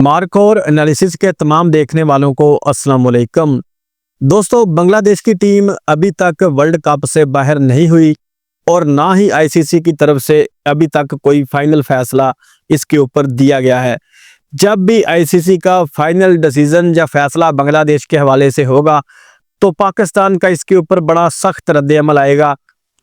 Markhor analysis के तमाम देखने वालों को अस्सलाम वालेकुम। दोस्तों, बांग्लादेश की टीम अभी तक वर्ल्ड कप से बाहर नहीं हुई और ना ही आईसीसी की तरफ से अभी तक कोई फाइनल फैसला इसके ऊपर दिया गया है। जब भी आईसीसी का फाइनल डिसीजन या फैसला बांग्लादेश के हवाले से होगा तो पाकिस्तान का इसके ऊपर बड़ा सख्त रद्द-ए-अमल आएगा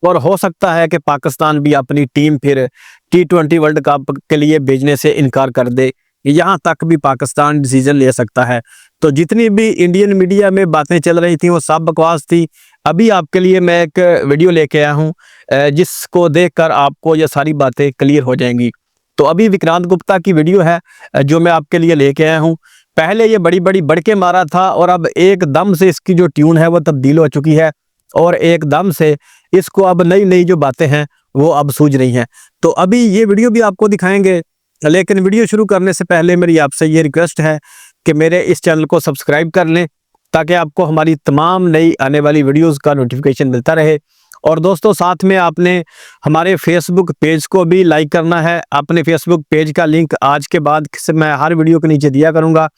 और हो सकता है कि पाकिस्तान भी अपनी टीम फिर T20 वर्ल्ड कप के लिए भेजने से इनकार कर दे। यहाँ तक भी पाकिस्तान डिसीजन ले सकता है। तो जितनी भी इंडियन मीडिया में बातें चल रही थी वो सब बकवास थी। अभी आपके लिए मैं एक वीडियो लेके आया हूँ जिसको देखकर आपको ये सारी बातें क्लियर हो जाएंगी। तो अभी विक्रांत गुप्ता की वीडियो है जो मैं आपके लिए लेके आया हूँ। पहले ये बड़ी बड़ी बढ़के मारा था और अब एकदम से इसकी जो ट्यून है वो तब्दील हो चुकी है और एकदम से इसको अब नई नई जो बातें हैं वो अब सूझ रही हैं। तो अभी ये वीडियो भी आपको दिखाएंगे, लेकिन वीडियो शुरू करने से पहले मेरी आपसे ये रिक्वेस्ट है कि मेरे इस चैनल को सब्सक्राइब कर लें ताकि आपको हमारी तमाम नई आने वाली वीडियोस का नोटिफिकेशन मिलता रहे। और दोस्तों, साथ में आपने हमारे फेसबुक पेज को भी लाइक करना है। अपने फेसबुक पेज का लिंक आज के बाद मैं हर वीडियो के नीचे दिया करूँगा,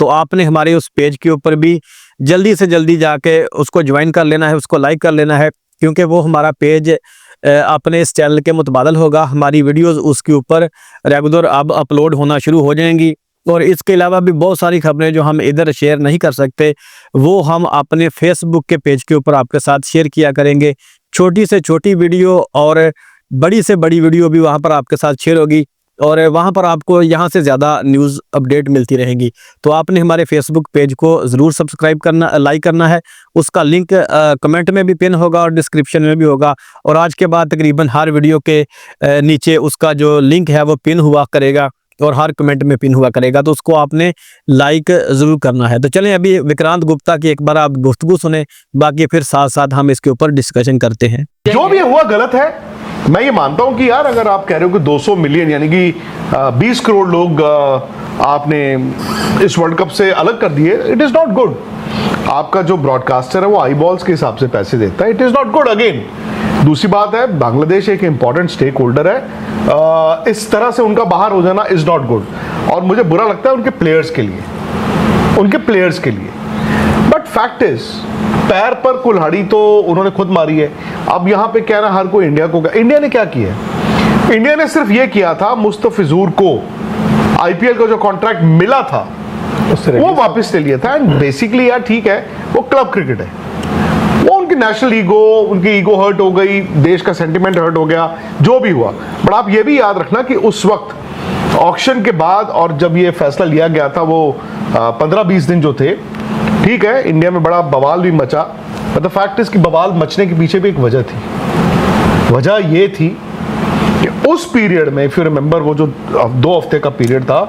तो आपने हमारे उस पेज के ऊपर भी जल्दी से जल्दी जाके उसको ज्वाइन कर लेना है, उसको लाइक कर लेना है, क्योंकि वो हमारा पेज अपने इस चैनल के मुतबादल होगा। हमारी वीडियोस उसके ऊपर रेगुलर अब अपलोड होना शुरू हो जाएंगी और इसके अलावा भी बहुत सारी खबरें जो हम इधर शेयर नहीं कर सकते वो हम अपने फेसबुक के पेज के ऊपर आपके साथ शेयर किया करेंगे। छोटी से छोटी वीडियो और बड़ी से बड़ी वीडियो भी वहाँ पर आपके साथ शेयर होगी और वहाँ पर आपको यहाँ से ज़्यादा न्यूज़ अपडेट मिलती रहेंगी। तो आपने हमारे फेसबुक पेज को ज़रूर सब्सक्राइब करना, लाइक करना है। उसका लिंक कमेंट में भी पिन होगा और डिस्क्रिप्शन में भी होगा और आज के बाद तकरीबन हर वीडियो के नीचे उसका जो लिंक है वो पिन हुआ करेगा और हर कमेंट में पिन हुआ करेगा, तो उसको आपने लाइक ज़रूर करना है। तो चलें अभी विक्रांत गुप्ता की एक बार आप गुफ्तगू सुने, बाकी फिर साथ साथ हम इसके ऊपर डिस्कशन करते हैं। जो भी हुआ गलत है। मैं ये मानता हूं कि यार अगर आप कह रहे हो कि 200 मिलियन यानी कि 20 करोड़ लोग आपने इस वर्ल्ड कप से अलग कर दिए, इट इज नॉट गुड। आपका जो ब्रॉडकास्टर है वो आई बॉल्स के हिसाब से पैसे देता है, it is not good. Again दूसरी बात है, बांग्लादेश एक इंपॉर्टेंट स्टेक होल्डर है, इस तरह से उनका बाहर हो जाना इज नॉट गुड और मुझे बुरा लगता है उनके प्लेयर्स के लिए। बट फैक्ट इज पैर पर कुल्हाड़ी तो उन्होंने खुद मारी है। अब यहाँ पे क्या ना, हर कोई इंडिया ने क्या किया है? इंडिया ने सिर्फ ये किया था, मुस्तफिजुर को आईपीएल का जो कॉन्ट्रैक्ट मिला था वो वापस ले लिया था। एंड बेसिकली यार ठीक है, वो क्लब क्रिकेट है, वो उनकी नेशनल ईगो, उनकी ईगो हर्ट हो गई, देश का सेंटिमेंट हर्ट हो गया, जो भी हुआ। बट आप ये भी याद रखना कि उस वक्त ऑक्शन के बाद और जब ये फैसला लिया गया था वो 15-20 दिन जो थे, ठीक है, इंडिया में बड़ा बवाल भी मचा। बट द फैक्ट इज कि बवाल मचने के पीछे भी एक वजह थी। वजह ये थी कि उस पीरियड में, इफ यू रिमेंबर, वो जो 2 हफ्ते का पीरियड था,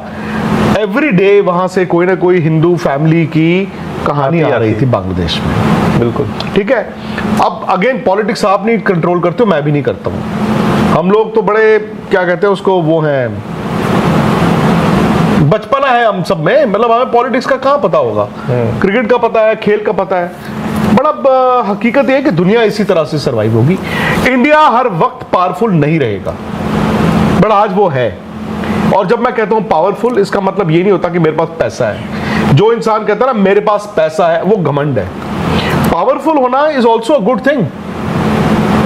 एवरी डे वहां से कोई ना कोई हिंदू फैमिली की कहानी आ रही थी बांग्लादेश में। बिल्कुल ठीक है। अब अगेन पॉलिटिक्स आप नहीं कंट्रोल करते हो, मैं भी नहीं करता हूं। हम लोग तो बड़े क्या कहते हैं उसको, वो हैं, बचपना है हम सब में, मतलब हमें पॉलिटिक्स का कहाँ पता होगा। क्रिकेट का पता है, खेल का पता है। बड़ा हकीकत यह है कि दुनिया इसी तरह से सरवाइव होगी। इंडिया हर वक्त पावरफुल नहीं रहेगा, बट आज वो है। और जब मैं कहता हूं पावरफुल, इसका मतलब ये नहीं होता कि मेरे पास पैसा है। जो इंसान कहता है ना मेरे पास पैसा है, वो घमंड है। पावरफुल होना is also a good thing.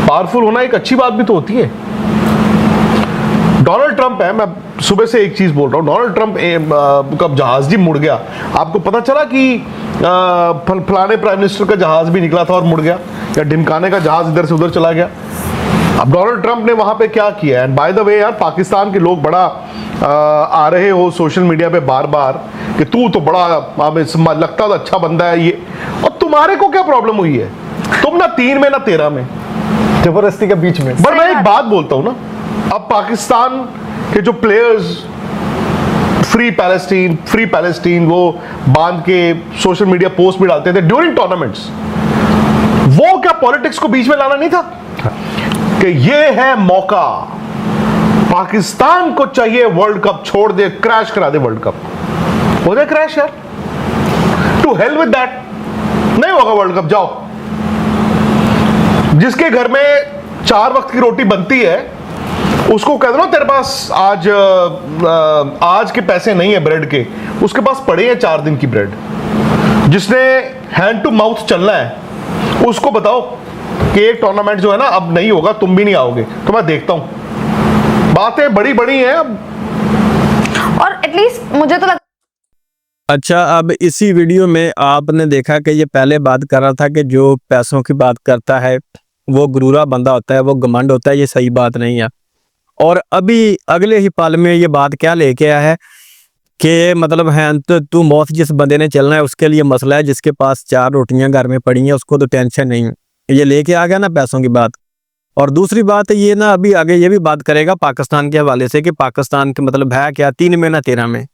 Powerful होना एक अच्छी बात भी तो होती है। डोनाल्ड ट्रंप है, मैं सुबह से एक चीज बोल रहा हूं, डोनाल्ड ट्रंप का जहाज ही मुड़ गया। आपको पता चला कि फलाने प्राइम मिनिस्टर का जहाज भी निकला था और मुड़ गया, या ढिमकाने का जहाज इधर से उधर चला गया। अब डोनाल्ड ट्रंप ने वहां पे क्या किया? एंड बाय द वे यार, पाकिस्तान के लोग बड़ा आ रहे हो सोशल मीडिया पे बार बार कि तू तो बड़ा लगता तो अच्छा बंदा है ये, और तुम्हारे को क्या प्रॉब्लम हुई है? तुम ना 3 में ना 13 में, जबरदस्ती के बीच में। पर मैं एक बात बोलता हूं ना, अब पाकिस्तान के जो प्लेयर्स फ्री पैलेस्टीन वो बांध के सोशल मीडिया पोस्ट भी डालते थे ड्यूरिंग टूर्नामेंट्स, वो क्या पॉलिटिक्स को बीच में लाना नहीं था? कि ये है मौका, पाकिस्तान को चाहिए वर्ल्ड कप छोड़ दे, क्रैश करा दे वर्ल्ड कप, हो जाए क्रैश यार, टू हेल विद दैट, नहीं होगा वर्ल्ड कप, जाओ। जिसके घर में 4 वक्त की रोटी बनती है उसको कह दो ना तेरे पास आज के पैसे नहीं है ब्रेड के, उसके पास पड़े हैं 4 दिन की ब्रेड। जिसने हैंड टू माउथ चलना है उसको बताओ कि एक टूर्नामेंट जो है ना अब नहीं होगा, तुम भी नहीं आओगे, तो मैं देखता हूं। बातें बड़ी बड़ी हैं अब। और एटलीस्ट मुझे तो अच्छा, अब इसी वीडियो में आपने देखा कि ये पहले बात कर रहा था कि जो पैसों की बात करता है वो गुरूरा बंदा होता है, वो घमंड होता है, ये सही बात नहीं है। और अभी अगले ही पल में ये बात क्या लेके आया है कि मतलब है तो तू मौत जिस बंदे ने चलना है उसके लिए मसला है, जिसके पास 4 रोटियां घर में पड़ी हैं उसको तो टेंशन नहीं है। ये लेके आ गया ना पैसों की बात। और दूसरी बात ये ना अभी आगे ये भी बात करेगा पाकिस्तान के हवाले से कि पाकिस्तान के मतलब है क्या 3 में ना 13 में।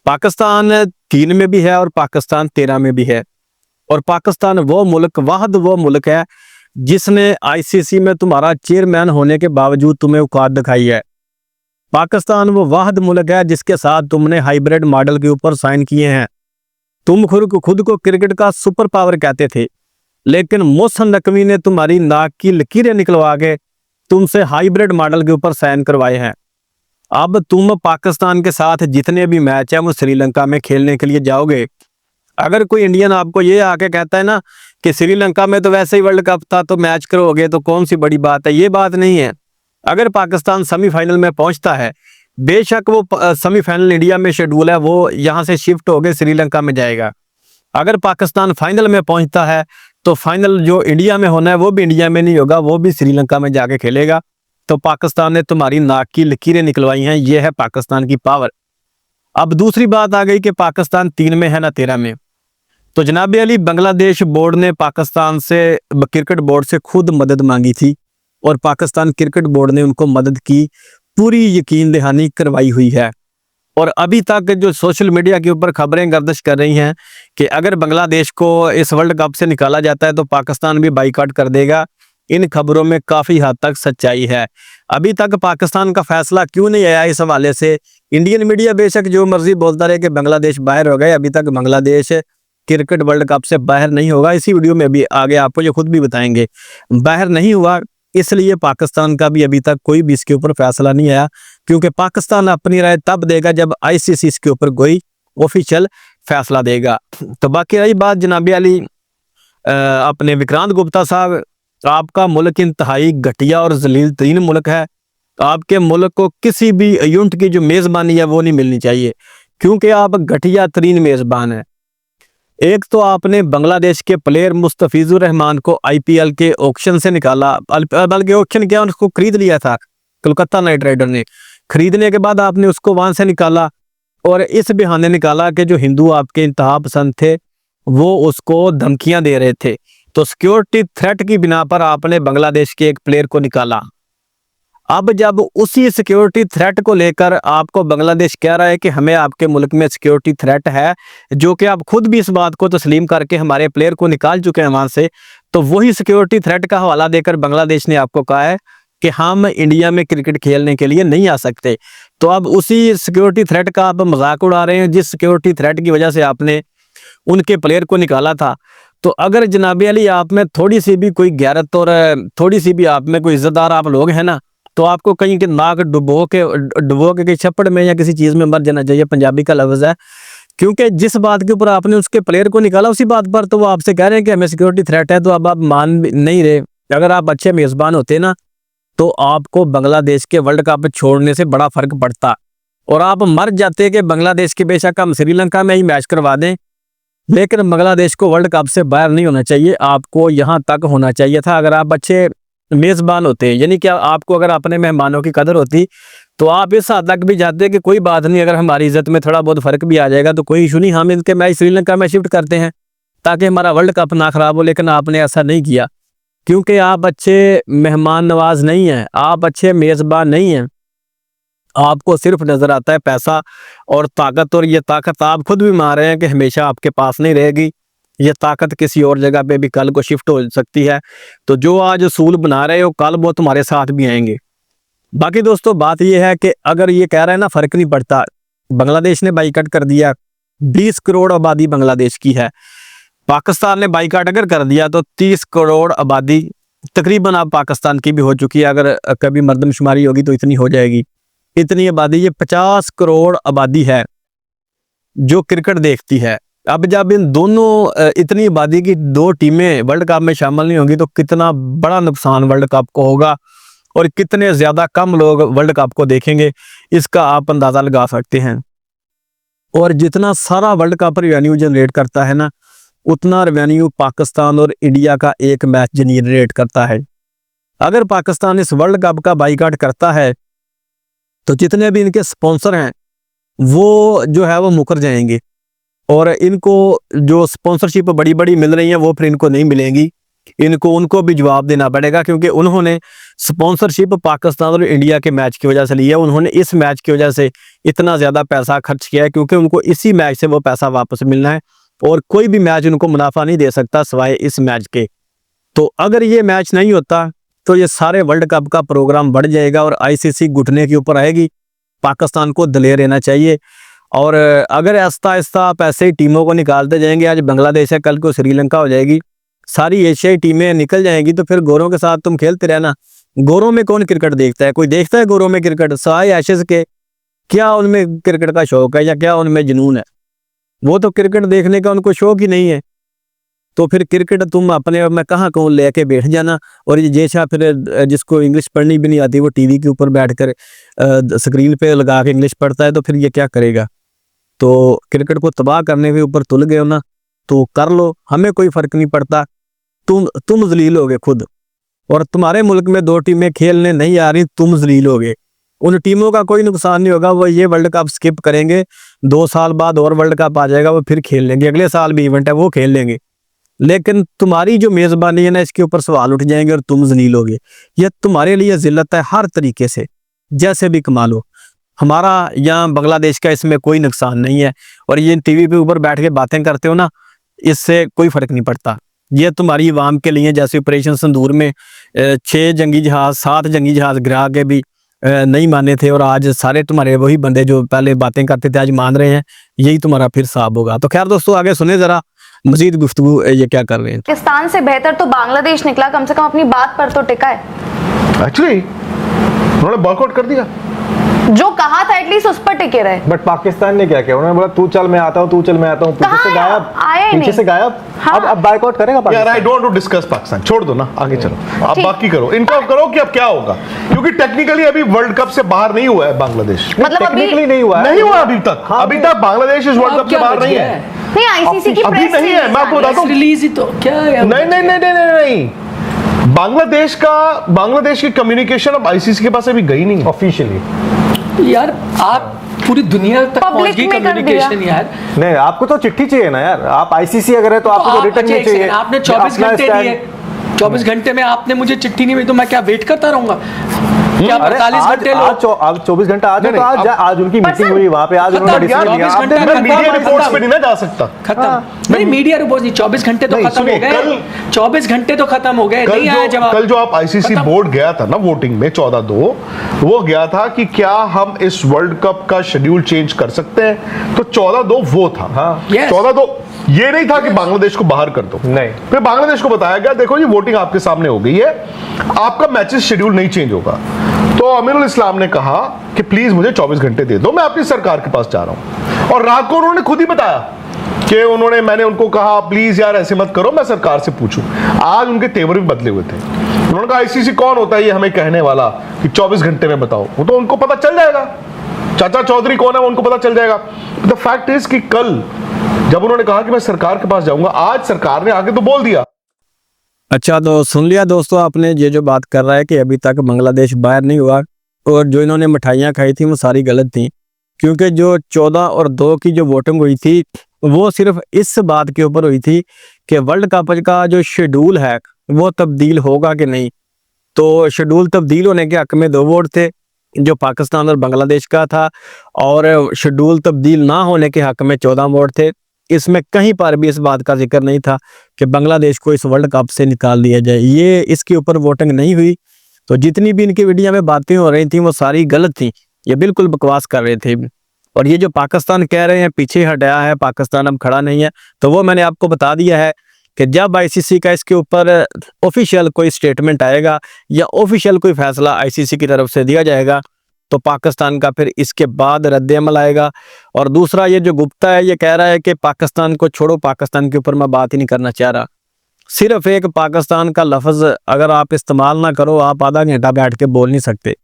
पाकिस्तान 3 में भी है और पाकिस्तान 13 में भी है। और पाकिस्तान वो मुल्क है जिसने आईसीसी में तुम्हारा चेयरमैन होने के बावजूद तुम्हें औकात दिखाई है। पाकिस्तान वो वाहिद मुल्क है जिसके साथ तुमने हाइब्रिड मॉडल के ऊपर साइन किए हैं। तुम खुद को क्रिकेट का सुपर पावर कहते थे, लेकिन मोहसिन नकवी ने तुम्हारी नाक की लकीरें निकलवा के तुमसे हाइब्रिड मॉडल के ऊपर साइन करवाए हैं। अब तुम पाकिस्तान के साथ जितने भी मैच है वो श्रीलंका में खेलने के लिए जाओगे। अगर कोई इंडियन आपको ये आके कहता है ना कि श्रीलंका में तो वैसे ही वर्ल्ड कप था तो मैच करोगे तो कौन सी बड़ी बात है, ये बात नहीं है। अगर पाकिस्तान सेमीफाइनल में पहुंचता है, बेशक वो सेमीफाइनल इंडिया में शेड्यूल है, वो यहाँ से शिफ्ट होकर श्रीलंका में जाएगा। अगर पाकिस्तान फाइनल में पहुंचता है तो फाइनल जो इंडिया में होना है वो भी इंडिया में नहीं होगा, वो भी श्रीलंका में जाके खेलेगा। तो पाकिस्तान ने तुम्हारी नाक की लकीरें निकलवाई हैं, ये है पाकिस्तान की पावर। अब दूसरी बात आ गई कि पाकिस्तान 3 में है ना 13 में। तो जनाब अली, बांग्लादेश बोर्ड ने पाकिस्तान से क्रिकेट बोर्ड से खुद मदद मांगी थी और पाकिस्तान क्रिकेट बोर्ड ने उनको मदद की पूरी यकीन दहानी करवाई हुई है। और अभी तक जो सोशल मीडिया के ऊपर खबरें गर्दिश कर रही हैं कि अगर बांग्लादेश को इस वर्ल्ड कप से निकाला जाता है तो पाकिस्तान भी बाइकआउट कर देगा, इन खबरों में काफ़ी हद तक सच्चाई है। अभी तक पाकिस्तान का फैसला क्यों नहीं आया इस हवाले से? इंडियन मीडिया बेशक जो मर्जी बोलता रहे कि बांग्लादेश बाहर हो गए, अभी तक बांग्लादेश क्रिकेट वर्ल्ड कप से बाहर नहीं होगा। इसी वीडियो में भी आगे आपको ये खुद भी बताएंगे बाहर नहीं हुआ, इसलिए पाकिस्तान का भी अभी तक कोई भी इसके ऊपर फैसला नहीं आया, क्योंकि पाकिस्तान अपनी राय तब देगा जब आईसीसी इसके ऊपर कोई ऑफिशियल फैसला देगा। तो बाकी रही बात जनाब अली अपने विक्रांत गुप्ता साहब, आपका मुल्क इंतहाई घटिया और जलील तरीन मुल्क है। आपके मुल्क को किसी भी यूनिट की जो मेज़बानी है वो नहीं मिलनी चाहिए, क्योंकि आप घटिया तरीन मेज़बान हैं। एक तो आपने बांग्लादेश के प्लेयर मुस्तफिजुर रहमान को आईपीएल के ऑक्शन से निकाला, बल्कि ऑक्शन क्या उसको खरीद लिया था कोलकाता नाइट राइडर ने। खरीदने के बाद आपने उसको वहां से निकाला और इस बहाने निकाला कि जो हिंदू आपके इंतहा पसंद थे वो उसको धमकियां दे रहे थे। तो सिक्योरिटी थ्रेट की बिना पर आपने बांग्लादेश के एक प्लेयर को निकाला। अब जब उसी सिक्योरिटी थ्रेट को लेकर आपको बांग्लादेश कह रहा है कि हमें आपके मुल्क में सिक्योरिटी थ्रेट है, जो कि आप खुद भी इस बात को तस्लीम करके हमारे प्लेयर को निकाल चुके हैं वहां से, तो वही सिक्योरिटी थ्रेट का हवाला देकर बांग्लादेश ने आपको कहा है कि हम इंडिया में क्रिकेट खेलने के लिए नहीं आ सकते। तो अब उसी सिक्योरिटी थ्रेट का आप मजाक उड़ा रहे हैं जिस सिक्योरिटी थ्रेट की वजह से आपने उनके प्लेयर को निकाला था। तो अगर जनाब अली आप में थोड़ी सी भी कोई गैरत और थोड़ी सी भी आप में कोई इज्जतदार आप लोग हैं ना, तो आपको कहीं के नाक डुबो के छप्पड़ में या किसी चीज़ में मर जाना चाहिए, पंजाबी का लफ्ज़ है। क्योंकि जिस बात के ऊपर आपने उसके प्लेयर को निकाला उसी बात पर तो वो आपसे कह रहे हैं कि हमें सिक्योरिटी थ्रेट है, तो अब आप मान नहीं रहे। अगर आप अच्छे मेज़बान होते ना तो आपको बांग्लादेश के वर्ल्ड कप छोड़ने से बड़ा फर्क पड़ता और आप मर जाते कि बांग्लादेश के बेशक हम श्रीलंका में ही मैच करवा दें, लेकिन बांग्लादेश को वर्ल्ड कप से बाहर नहीं होना चाहिए, आपको यहाँ तक होना चाहिए था। अगर आप अच्छे मेज़बान होते, यानी कि आपको अगर अपने मेहमानों की कदर होती, तो आप इस हद तक भी जाते कि कोई बात नहीं, अगर हमारी इज्जत में थोड़ा बहुत फ़र्क भी आ जाएगा तो कोई इशू नहीं, हम इनके मैच श्रीलंका में शिफ्ट करते हैं ताकि हमारा वर्ल्ड कप ना ख़राब हो। लेकिन आपने ऐसा नहीं किया, क्योंकि आप अच्छे मेहमान नवाज नहीं हैं, आप अच्छे मेज़बान नहीं हैं। आपको सिर्फ नज़र आता है पैसा और ताकत, और ये ताकत आप खुद भी मान रहे हैं कि हमेशा आपके पास नहीं रहेगी, ये ताकत किसी और जगह पे भी कल को शिफ्ट हो सकती है। तो जो आज असूल बना रहे हो कल वो तुम्हारे साथ भी आएंगे। बाकी दोस्तों बात ये है कि अगर ये कह रहे हैं ना फ़र्क नहीं पड़ता, बांग्लादेश ने बाइकआउट कर दिया, 20 करोड़ आबादी बांग्लादेश की है। पाकिस्तान ने बाइकआउट अगर कर दिया तो 30 करोड़ आबादी तकरीबन अब पाकिस्तान की भी हो चुकी है, अगर कभी मर्दमशुमारी होगी तो इतनी हो जाएगी। इतनी आबादी, ये 50 करोड़ आबादी है जो क्रिकेट देखती है। अब जब इन दोनों इतनी आबादी की दो टीमें वर्ल्ड कप में शामिल नहीं होंगी तो कितना बड़ा नुकसान वर्ल्ड कप को होगा और कितने ज़्यादा कम लोग वर्ल्ड कप को देखेंगे, इसका आप अंदाज़ा लगा सकते हैं। और जितना सारा वर्ल्ड कप रेवेन्यू जनरेट करता है ना, उतना रेवेन्यू पाकिस्तान और इंडिया का एक मैच जनरेट करता है। अगर पाकिस्तान इस वर्ल्ड कप का बाइकआउट करता है तो जितने भी इनके स्पॉन्सर हैं वो जो है वो मुकर जाएंगे और इनको जो स्पॉन्सरशिप बड़ी बड़ी मिल रही है वो फिर इनको नहीं मिलेंगी। उनको भी जवाब देना पड़ेगा, क्योंकि उन्होंने स्पॉन्सरशिप पाकिस्तान और इंडिया के मैच की वजह से ली है। उन्होंने इस मैच की वजह से इतना ज़्यादा पैसा खर्च किया है क्योंकि उनको इसी मैच से वो पैसा वापस मिलना है और कोई भी मैच उनको मुनाफा नहीं दे सकता सिवाय इस मैच के। तो अगर ये मैच नहीं होता तो ये सारे वर्ल्ड कप का प्रोग्राम बढ़ जाएगा और आईसीसी घुटने के ऊपर आएगी। पाकिस्तान को दलेर रहना चाहिए और अगर आहिस्ता आहिस्ता आप ऐसे ही टीमों को निकालते जाएंगे, आज बांग्लादेश है, कल को श्रीलंका हो जाएगी, सारी एशियाई टीमें निकल जाएंगी, तो फिर गोरों के साथ तुम खेलते रहना। गोरों में कौन क्रिकेट देखता है? कोई देखता है गोरों में क्रिकेट? साय एशेज के क्या उनमें क्रिकेट का शौक है या क्या उनमें जुनून है? वो तो क्रिकेट देखने का उनको शौक ही नहीं है। तो फिर क्रिकेट तुम अपने में कहाँ कौन लेके बैठ जाना। और ये जैसा फिर जिसको इंग्लिश पढ़नी भी नहीं आती वो टीवी के ऊपर बैठकर स्क्रीन पे लगा के इंग्लिश पढ़ता है, तो फिर ये क्या करेगा? तो क्रिकेट को तबाह करने के ऊपर तुल गए हो ना, तो कर लो, हमें कोई फर्क नहीं पड़ता। तुम जलील होगे खुद, और तुम्हारे मुल्क में दो टीमें खेलने नहीं आ रही, तुम जलील होगे। उन टीमों का कोई नुकसान नहीं होगा, वो ये वर्ल्ड कप स्किप करेंगे, 2 साल बाद और वर्ल्ड कप आ जाएगा, वो फिर खेल लेंगे, अगले साल भी इवेंट है वो खेल लेंगे। लेकिन तुम्हारी जो मेज़बानी है ना, इसके ऊपर सवाल उठ जाएंगे और तुम जलील होगे। यह तुम्हारे लिए जिल्लत है हर तरीके से, जैसे भी कमा लो। हमारा या बांग्लादेश का इसमें कोई नुकसान नहीं है। और ये टीवी पे ऊपर बैठ के बातें करते हो ना, इससे कोई फर्क नहीं पड़ता। ये तुम्हारी आवाम के लिए, जैसे ऑपरेशन सिंदूर में 6 जंगी जहाज 7 जंगी जहाज गिरा के भी नहीं माने थे, और आज सारे तुम्हारे वही बंदे जो पहले बातें करते थे आज मान रहे हैं, यही तुम्हारा फिर साहब होगा। तो खैर दोस्तों, आगे सुने जरा मजीद गुफ्तगू ये क्या कर रहे हैं। पाकिस्तान से बेहतर तो बांग्लादेश निकला, कम से कम अपनी बात पर तो टिका है। एक्चुअली उन्होंने बॉयकॉट कर दिया, जो कहा था एटलीस्ट उस पर टिके रहे। बट पाकिस्तान ने क्या किया? उन्होंने बोला तू चल मैं आता हूँ, तू चल मैं आता हूँ, पीछे से गायब, आया ही पीछे नहीं। से गायब। हाँ। अब बायकॉट करेगा यार, Pakistan? I don't want to discuss Pakistan, छोड़ दो ना, आगे चलो। आप ठीक। बाकी करो, इनका करो कि अब क्या होगा, क्योंकि टेक्निकली अभी वर्ल्ड कप से बाहर नहीं हुआ है बांग्लादेश। मतलब अभी टेक्निकली नहीं हुआ है, नहीं हुआ अभी तक। हाँ, अभी तक बांग्लादेश इस वर्ल्ड कप से बाहर नहीं है। नहीं, आईसीसी की अभी प्रेस नहीं है, मैं आपको बताता हूँ। रिलीज ही तो क्या है? नहीं नहीं नहीं नहीं नहीं, बांग्लादेश की कम्युनिकेशन अब आईसीसी के पास अभी गई नहीं है ऑफिशियली। यार आप पूरी दुनिया तक पहुंच Public गई में कर कम्युनिकेशन दिया। यार। नहीं, आपको तो चिट्ठी चाहिए ना यार। आप आईसीसी अगर है तो आपको तो रिटर्न नहीं चाहिए। आपने 24 अपना घंटे stand- दिए, 24 घंटे में आपने मुझे चिट्ठी नहीं भेजी तो मैं क्या वेट करता रहूंगा? क्या अरे 45 घंटे लो? आज 24 घंटा आज है, नहीं, तो आज अब- आज उनकी मीटिंग हुई वहां पे, आज खत्म, उन्होंने यार, डिसीजन लिया। 24 आप घंटा देखो, मैं मीडिया खत्म, रिपोर्ट्स खत्म। पे नहीं ना जा सकता। खत्म नहीं, मीडिया रिपोर्ट नहीं, 24 घंटे तो नहीं, खत्म हो सुनिए, गए। 24 घंटे तो खत्म हो गए, नहीं आया जवाब। कल जो आप आईसीसी खत्म। बोर्ड गया था ना वोटिंग में 14/2, वो गया था कि क्या हम इस वर्ल्ड कप का शेड्यूल चेंज कर सकते हैं, तो 14/2 वो था। हाँ। Yes. 14/2 ये नहीं था कि बांग्लादेश को बाहर कर दो। नहीं। फिर बांग्लादेश को बताया गया, देखो ये वोटिंग आपके सामने हो गई है, आपका मैचेस शेड्यूल नहीं चेंज होगा। तो अमीरुल इस्लाम ने कहा कि प्लीज मुझे 24 घंटे दे दो, मैं अपनी सरकार के पास जा रहा हूं। और रात को उन्होंने खुद ही बताया कि मैंने उनको कहा प्लीज यार ऐसे मत करो, मैं सरकार से पूछूं। आज उनके तेवर भी बदले हुए थे। उन्होंने कहा आईसीसी कौन होता है ये हमें कहने वाला कि 24 घंटे में बताओ, वो तो उनको पता चल जाएगा। चाचा चौधरी कौन है वो उनको पता चल जाएगा। द फैक्ट इज कि कल जब उन्होंने कहा कि मैं सरकार के पास जाऊंगा, आज सरकार ने आके तो बोल दिया। अच्छा, तो सुन लिया दोस्तों आपने, ये जो बात कर रहा है कि अभी तक बांग्लादेश बाहर नहीं हुआ, और जो इन्होंने मिठाइयाँ खाई थी वो सारी गलत थी, क्योंकि जो 14/2 की जो वोटिंग हुई थी वो सिर्फ इस बात के ऊपर हुई थी कि वर्ल्ड कप का जो शेड्यूल है वो तब्दील होगा कि नहीं। तो शेड्यूल तब्दील होने के हक में 2 वोट थे, जो पाकिस्तान और बांग्लादेश का था, और शेड्यूल तब्दील ना होने के हक में 14 वोट थे। इसमें कहीं पर भी इस बात का जिक्र नहीं था कि बांग्लादेश को इस वर्ल्ड कप से निकाल दिया जाए, ये इसके ऊपर वोटिंग नहीं हुई। तो जितनी भी इनकी वीडियो में बातें हो रही थी वो सारी गलत थी, ये बिल्कुल बकवास कर रहे थे। और ये जो पाकिस्तान कह रहे हैं पीछे हटाया है, पाकिस्तान अब खड़ा नहीं है, तो वो मैंने आपको बता दिया है कि जब आईसीसी का इसके ऊपर ऑफिशियल कोई स्टेटमेंट आएगा या ऑफिशियल कोई फैसला आईसीसी की तरफ से दिया जाएगा तो पाकिस्तान का फिर इसके बाद रद्द-ए-अमल आएगा। और दूसरा, ये जो गुप्ता है ये कह रहा है कि पाकिस्तान को छोड़ो, पाकिस्तान के ऊपर मैं बात ही नहीं करना चाह रहा। सिर्फ एक पाकिस्तान का लफ्ज़ अगर आप इस्तेमाल ना करो, आप आधा घंटा बैठ के बोल नहीं सकते।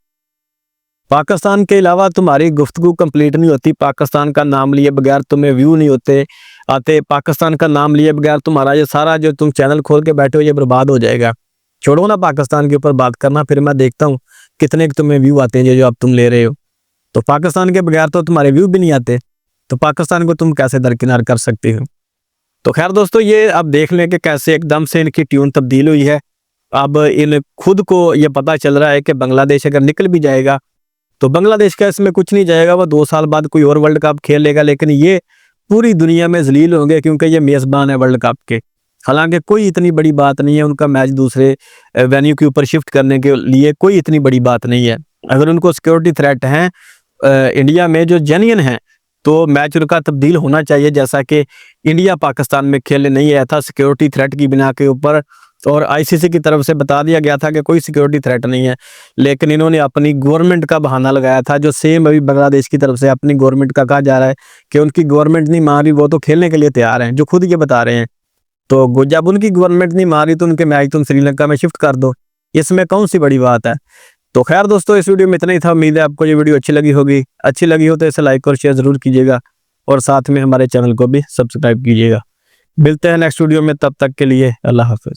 पाकिस्तान के अलावा तुम्हारी गुफ्तगू कंप्लीट नहीं होती, पाकिस्तान का नाम लिए बगैर तुम्हें व्यू नहीं होते आते, पाकिस्तान का नाम लिए बगैर तुम्हारा ये सारा जो तुम चैनल खोल के बैठे हो ये बर्बाद हो जाएगा। छोड़ो ना पाकिस्तान के ऊपर बात करना, फिर मैं देखता हूँ कितने तुम्हें व्यू आते हैं जो अब तुम ले रहे हो। तो पाकिस्तान के बगैर तो तुम्हारे व्यू भी नहीं आते, तो पाकिस्तान को तुम कैसे दरकिनार कर सकते हो। तो खैर दोस्तों, ये अब देख लें कि कैसे एकदम से इनकी ट्यून तब्दील हुई है। अब इन खुद को ये पता चल रहा है कि बांग्लादेश अगर निकल भी जाएगा तो बांग्लादेश का इसमें कुछ नहीं जाएगा, वह 2 साल बाद कोई और वर्ल्ड कप खेल लेगा, लेकिन ये पूरी दुनिया में जलील होंगे क्योंकि ये मेज़बान है वर्ल्ड कप के। हालांकि कोई इतनी बड़ी बात नहीं है, उनका मैच दूसरे वेन्यू के ऊपर शिफ्ट करने के लिए कोई इतनी बड़ी बात नहीं है। अगर उनको सिक्योरिटी थ्रेट हैं इंडिया में जो जेन्युइन है तो मैच उनका तब्दील होना चाहिए, जैसा कि इंडिया पाकिस्तान में खेलने नहीं आया था सिक्योरिटी थ्रेट की बिना के ऊपर, और आईसीसी की तरफ से बता दिया गया था कि कोई सिक्योरिटी थ्रेट नहीं है। लेकिन इन्होंने अपनी गवर्नमेंट का बहाना लगाया था, जो सेम अभी बांग्लादेश की तरफ से अपनी गवर्नमेंट का कहा जा रहा है कि उनकी गवर्नमेंट नहीं मान रही, वो तो खेलने के लिए तैयार हैं, जो खुद ये बता रहे हैं। तो जब उनकी गवर्नमेंट नहीं मान रही तो उनके मैच तुम श्रीलंका में शिफ्ट कर दो, इसमें कौन सी बड़ी बात है। तो खैर दोस्तों, इस वीडियो में इतना ही था। उम्मीद है आपको ये वीडियो अच्छी लगी होगी। अच्छी लगी हो तो इसे लाइक और शेयर जरूर कीजिएगा और साथ में हमारे चैनल को भी सब्सक्राइब कीजिएगा। मिलते हैं नेक्स्ट वीडियो में, तब तक के लिए अल्लाह हाफिज।